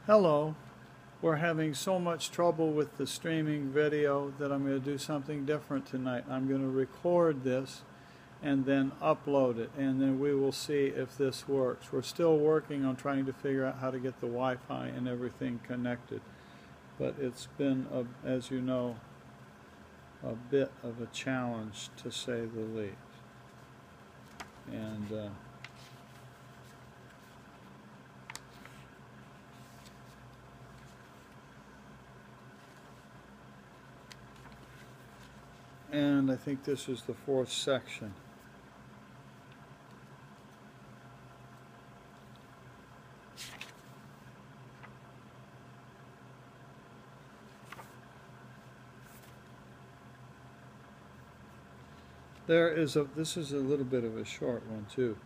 Hello. We're having so much trouble with the streaming video that I'm going to do something different tonight. I'm going to record this and then upload it, and then we will see if this works. We're still working on trying to figure out how to get the Wi-Fi and everything connected, but it's been, as you know, a bit of a challenge, to say the least. And I think this is the fourth section. This is a little bit of a short one too.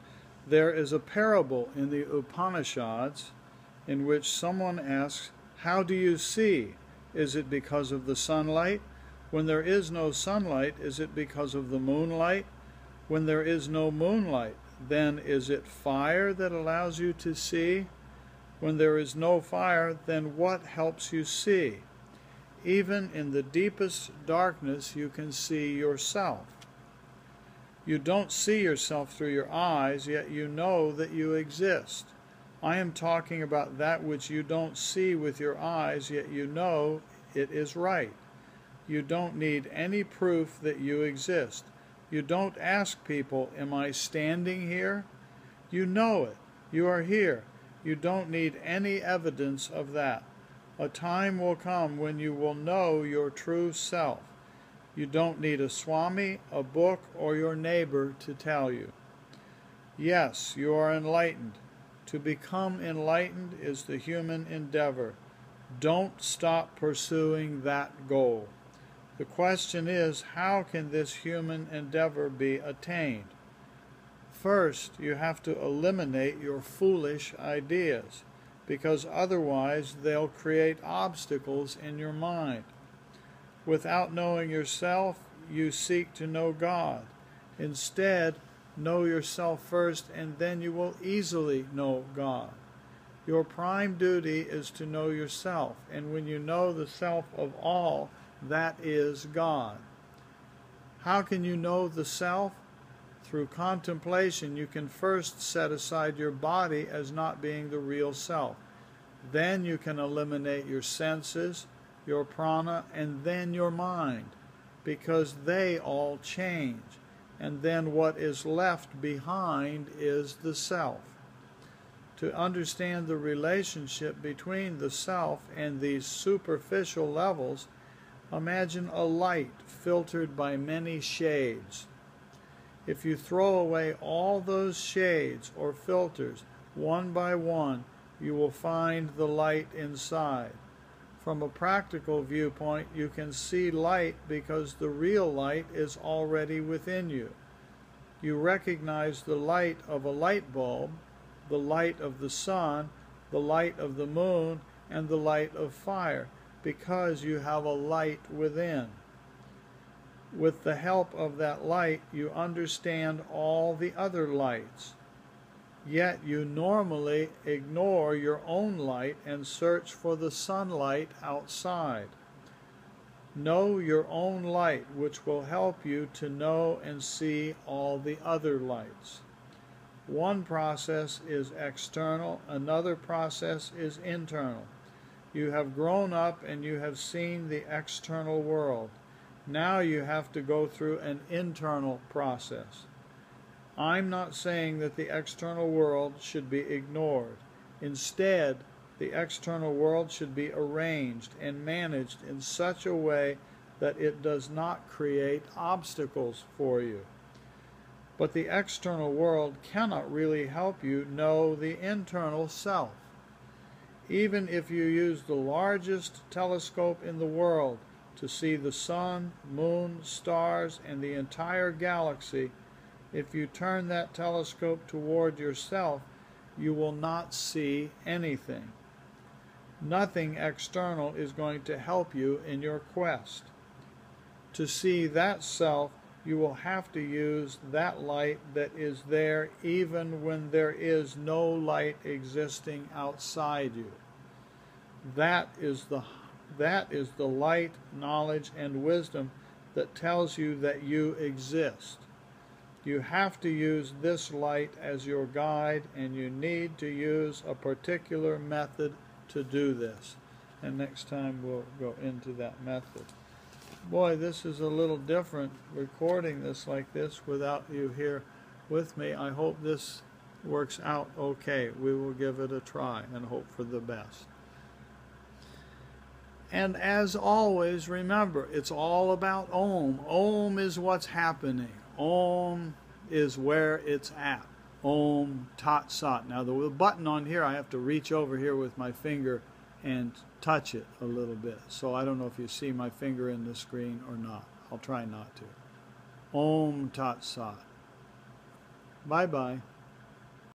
There is a parable in the Upanishads in which someone asks, "How do you see? Is it because of the sunlight? When there is no sunlight, is it because of the moonlight? When there is no moonlight, then is it fire that allows you to see? When there is no fire, then what helps you see? Even in the deepest darkness, you can see yourself. You don't see yourself through your eyes, yet you know that you exist. I am talking about that which you don't see with your eyes, yet you know it is right. You don't need any proof that you exist. You don't ask people, 'Am I standing here?' You know it. You are here. You don't need any evidence of that. A time will come when you will know your true self. You don't need a Swami, a book, or your neighbor to tell you. Yes, you are enlightened. To become enlightened is the human endeavor. Don't stop pursuing that goal. The question is, how can this human endeavor be attained? First, you have to eliminate your foolish ideas, because otherwise they'll create obstacles in your mind. Without knowing yourself, you seek to know God. Instead, know yourself first, and then you will easily know God. Your prime duty is to know yourself, and when you know the self of all, that is God. How can you know the self? Through contemplation, you can first set aside your body as not being the real self. Then you can eliminate your senses, your prana, and then your mind, because they all change. And then what is left behind is the self. To understand the relationship between the self and these superficial levels, imagine a light filtered by many shades. If you throw away all those shades or filters one by one, you will find the light inside. From a practical viewpoint, you can see light because the real light is already within you. You recognize the light of a light bulb, the light of the sun, the light of the moon, and the light of fire, because you have a light within. With the help of that light, you understand all the other lights. Yet you normally ignore your own light and search for the sunlight outside. Know your own light, which will help you to know and see all the other lights. One process is external, another process is internal. You have grown up and you have seen the external world. Now you have to go through an internal process. I'm not saying that the external world should be ignored. Instead, the external world should be arranged and managed in such a way that it does not create obstacles for you. But the external world cannot really help you know the internal self. Even if you use the largest telescope in the world to see the sun, moon, stars, and the entire galaxy, if you turn that telescope toward yourself, you will not see anything. Nothing external is going to help you in your quest. To see that self, you will have to use that light that is there even when there is no light existing outside you. That is the light, knowledge, and wisdom that tells you that you exist. You have to use this light as your guide, and you need to use a particular method to do this. And next time we'll go into that method. Boy, this is a little different, recording this like this without you here with me. I hope this works out okay. We will give it a try and hope for the best. And as always, remember, it's all about Om. Om is what's happening. Om is where it's at. Om Tat Sat. Now the button on here, I have to reach over here with my finger and touch it a little bit. So I don't know if you see my finger in the screen or not. I'll try not to. Om Tat Sat. Bye-bye.